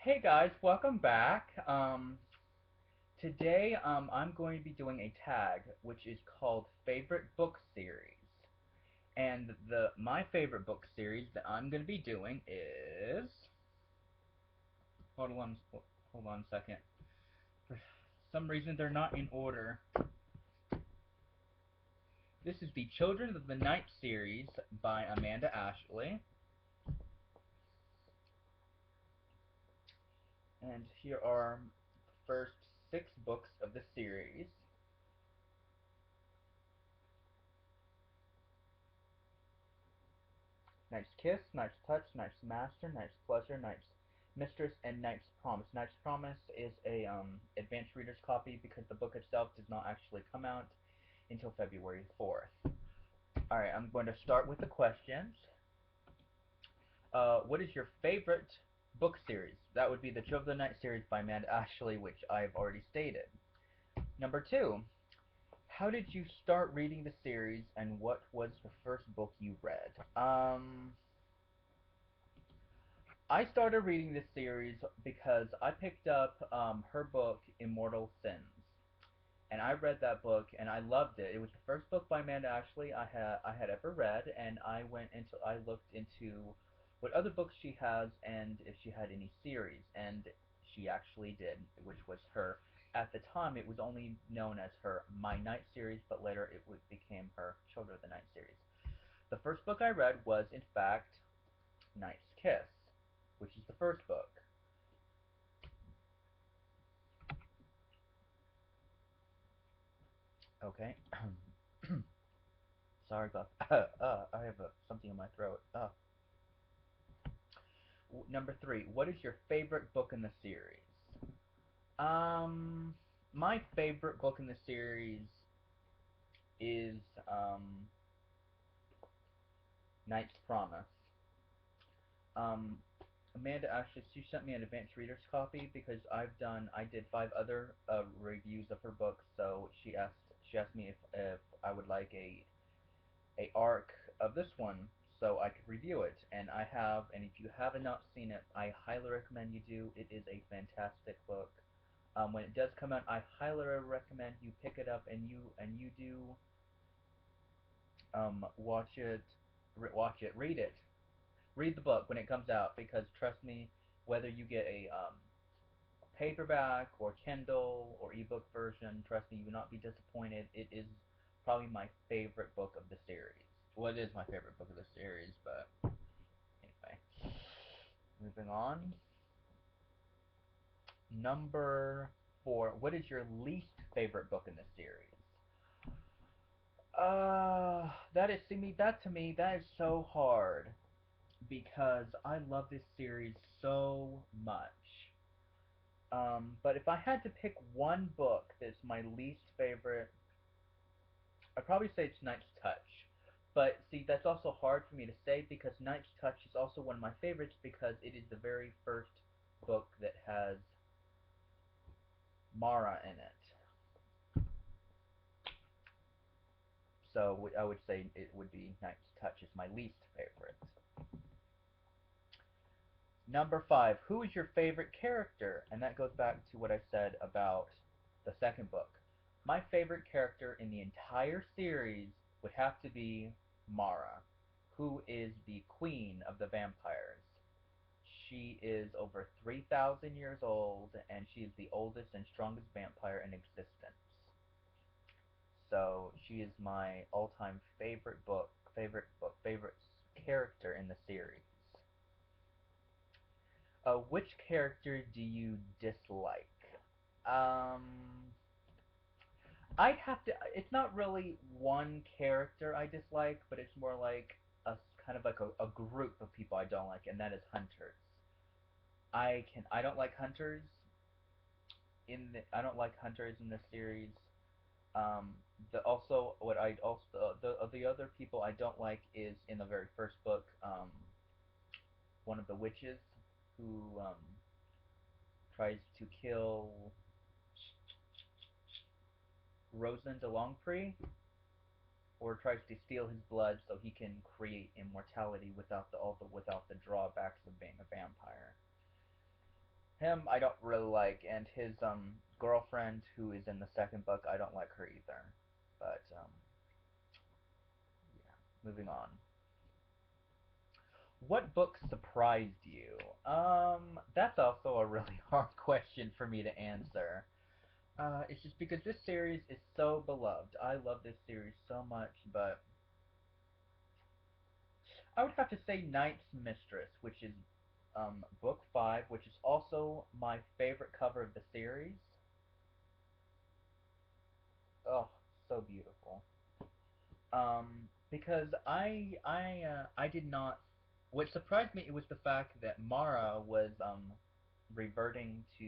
Hey guys, welcome back. Today I'm going to be doing a tag which is called Favorite Book Series. And the my favorite book series that I'm going to be doing is hold on hold on a second. For some reason they're not in order. This is the Children of the Night series by Amanda Ashley. And here are the first 6 books of the series. Knight's Kiss, Knight's Touch, Knight's Master, Knight's Pleasure, Knight's Mistress, and Knight's Promise. Knight's Promise is a advanced reader's copy because the book itself does not actually come out until February 4th. Alright, I'm going to start with the questions. What is your favorite book series? That would be the Children of the Night series by Amanda Ashley, which I've already stated. Number 2, how did you start reading the series, and what was the first book you read? I started reading this series because I picked up her book, Immortal Sins, and I read that book and I loved it. It was the first book by Amanda Ashley I had ever read, and I looked into what other books she has and if she had any series, and she actually did, which was her. At the time, it was only known as her My Night series, but later became her Children of the Night series. The first book I read was, in fact, Knight's Kiss, which is the first book. Okay. Sorry about I have something in my throat. Number 3. What is your favorite book in the series? Um, my favorite book in the series is Knight's Promise. Um, Amanda actually she sent me an advanced reader's copy because I did 5 other reviews of her books. So she asked me if I would like a arc of this one so I could review it, and I have. And if you have not seen it, I highly recommend you do. It is a fantastic book. When it does come out, I highly recommend you pick it up and you do watch it, read it, read the book when it comes out, because trust me, whether you get a paperback or Kindle or ebook version, trust me, you will not be disappointed. It is probably my favorite book of the series. Well, it is my favorite book of the series, but anyway. Moving on. Number 4. What is your least favorite book in the series? That is, see me, that to me, that is so hard because I love this series so much. But if I had to pick one book that's my least favorite, I'd probably say it's Knight's Touch. But see, that's also hard for me to say because Knight's Touch is also one of my favorites because it is the very first book that has Mara in it. So I would say it would be Knight's Touch is my least favorite. Number 5, who is your favorite character? And that goes back to what I said about the second book. My favorite character in the entire series would have to be Mara, who is the queen of the vampires. She is over 3,000 years old, and she is the oldest and strongest vampire in existence. So she is my all-time favorite character in the series. Which character do you dislike? Um, I'd have to. It's not really one character I dislike, but it's more like a kind of like a group of people I don't like, and that is hunters. I don't like hunters I don't like hunters in this series. Um, the also what I also the other people I don't like is in the very first book. One of the witches who tries to kill Rosen de Longpre, or tries to steal his blood so he can create immortality without the drawbacks of being a vampire. Him, I don't really like, and his girlfriend, who is in the second book, I don't like her either. But yeah, moving on. What book surprised you? That's also a really hard question for me to answer. It's just because this series is so beloved. I love this series so much, but I would have to say Knight's Mistress, which is book five, which is also my favorite cover of the series. Oh, so beautiful. Because I did not. What surprised me was the fact that Mara was reverting to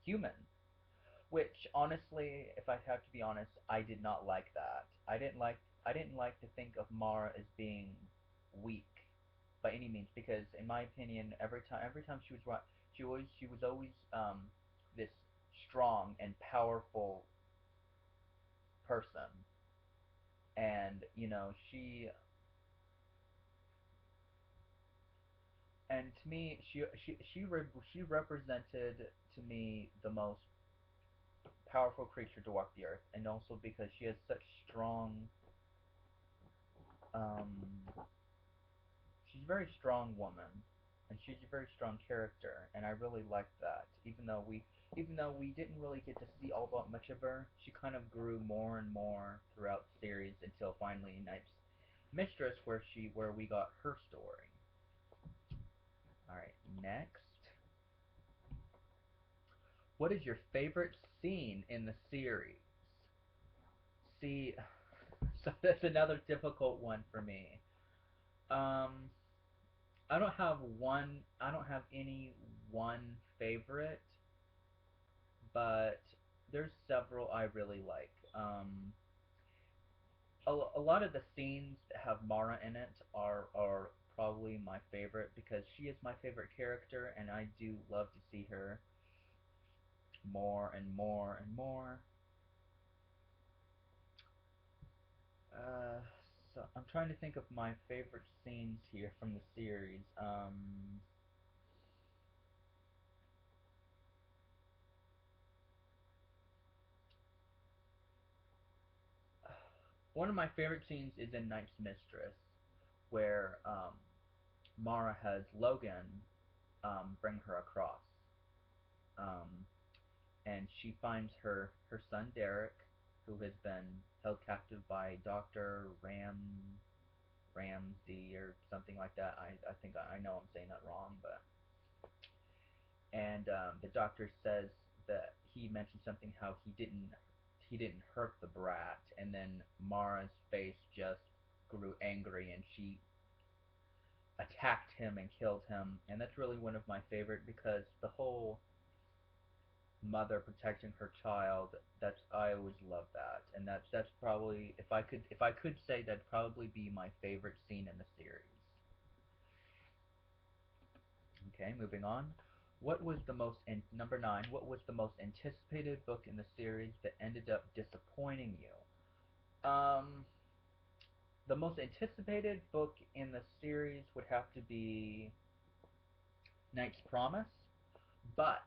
human. Which honestly, if I have to be honest, I did not like that. I didn't like to think of Mara as being weak by any means because in my opinion, every time she was always this strong and powerful person, and and to me she represented to me the most powerful creature to walk the earth, and also because she has such strong um she's a very strong woman, and she's a very strong character, and I really liked that. Even though we didn't really get to see all that much of her, she kind of grew more and more throughout the series until finally Knight's Mistress, where we got her story. All right, next. What is your favorite scene in the series? See, so that's another difficult one for me. Um, I don't have one. I don't have any one favorite, but there's several I really like. A lot of the scenes that have Mara in it are probably my favorite because she is my favorite character, and I do love to see her more and more and more. Uh, so I'm trying to think of my favorite scenes here from the series. One of my favorite scenes is in Knight's Mistress, where Mara has Logan bring her across, um, and she finds her son Derek, who has been held captive by Doctor Ramsey or something like that. I think I know I'm saying that wrong, but and the doctor says that he mentioned something how he didn't hurt the brat, and then Mara's face just grew angry, and she attacked him and killed him, and that's really one of my favorite because the whole mother protecting her child, that's I always love that, and that's probably if I could say that'd probably be my favorite scene in the series. Okay, moving on. What was the most in number 9? What was the most anticipated book in the series that ended up disappointing you? The most anticipated book in the series would have to be Knight's Promise, but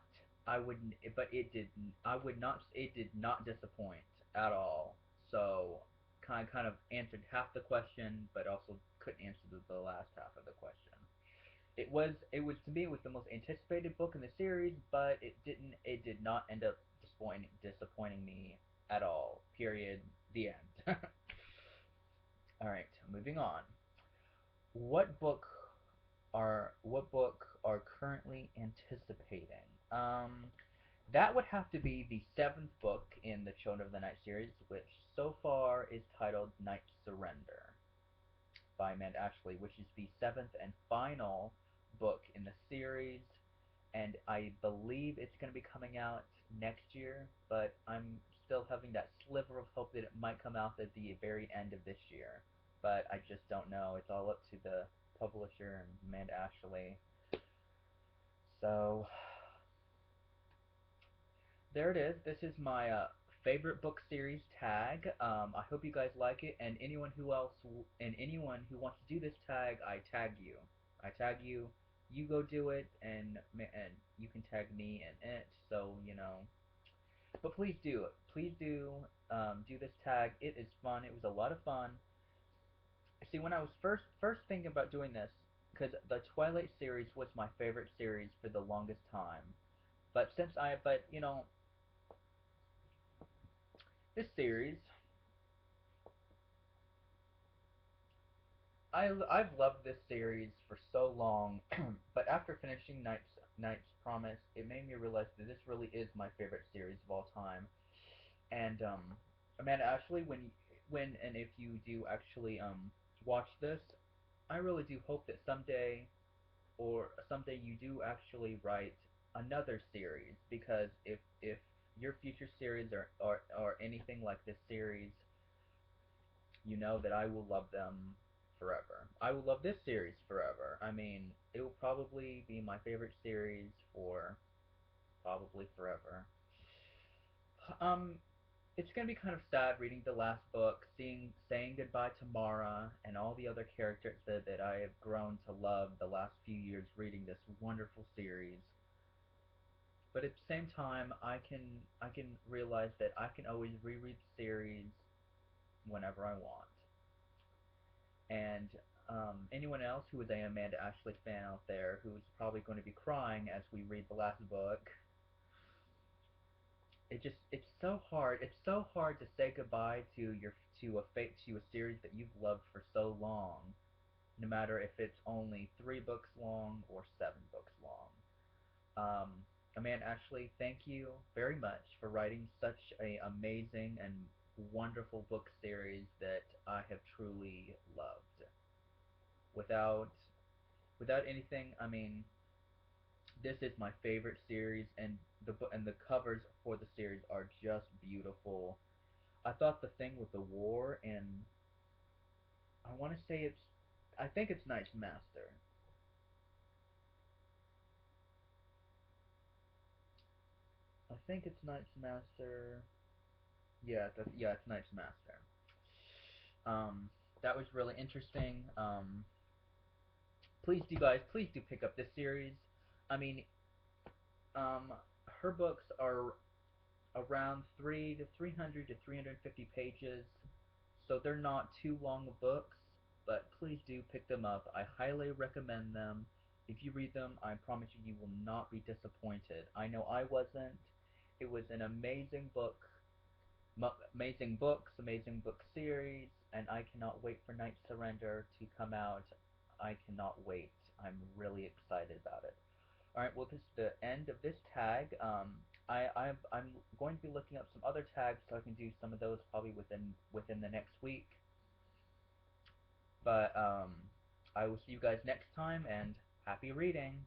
but it did. I would not. It did not disappoint at all. So kind of answered half the question, but also couldn't answer the last half of the question. It was to me it was the most anticipated book in the series, but it did not end up disappointing me at all. Period. The end. All right, moving on. What book are currently anticipating? That would have to be the seventh book in the Children of the Night series, which so far is titled Night Surrender by Amanda Ashley, which is the seventh and final book in the series, and I believe it's going to be coming out next year, but I'm still having that sliver of hope that it might come out at the very end of this year. But I just don't know. It's all up to the publisher and Amanda Ashley. So there it is. This is my favorite book series tag. I hope you guys like it, and anyone who wants to do this tag, I tag you. I tag you you go do it, and you can tag me in it. So but please do it. Please do this tag. It is fun. It was a lot of fun. See, when I was first thinking about doing this, because the Twilight series was my favorite series for the longest time. But this series, I've loved this series for so long. But after finishing Knight's Promise, it made me realize that this really is my favorite series of all time. And Amanda, actually, when and if you do actually watch this, I really do hope that someday you do actually write another series, because if your future series are anything like this series, you know that I will love them forever. I will love this series forever. I mean, it will probably be my favorite series for probably forever. Um, it's gonna be kind of sad reading the last book, saying goodbye to Mara and all the other characters that I have grown to love the last few years reading this wonderful series. But at the same time, I can realize that I can always reread the series whenever I want. And anyone else who is a Amanda Ashley fan out there who is probably going to be crying as we read the last book, it's so hard. It's so hard to say goodbye to a series that you've loved for so long, no matter if it's only 3 books long or 7 books long. Um, Amanda Ashley, thank you very much for writing such a amazing and wonderful book series that I have truly loved. Without without anything, I mean, this is my favorite series, and the covers for the series are just beautiful. I thought the thing with the war, and I want to say I think it's Knight's Master. I think it's Knight's Master. Yeah, it's Knight's Master. That was really interesting. Please do pick up this series. I mean, um, her books are around 300 to 350 pages, so they're not too long of books. But please do pick them up. I highly recommend them. If you read them, I promise you, you will not be disappointed. I know I wasn't. It was an amazing amazing book series, and I cannot wait for Night Surrender to come out. I cannot wait. I'm really excited about it. All right, well, this is the end of this tag. I'm going to be looking up some other tags so I can do some of those probably within the next week. But I will see you guys next time, and happy reading.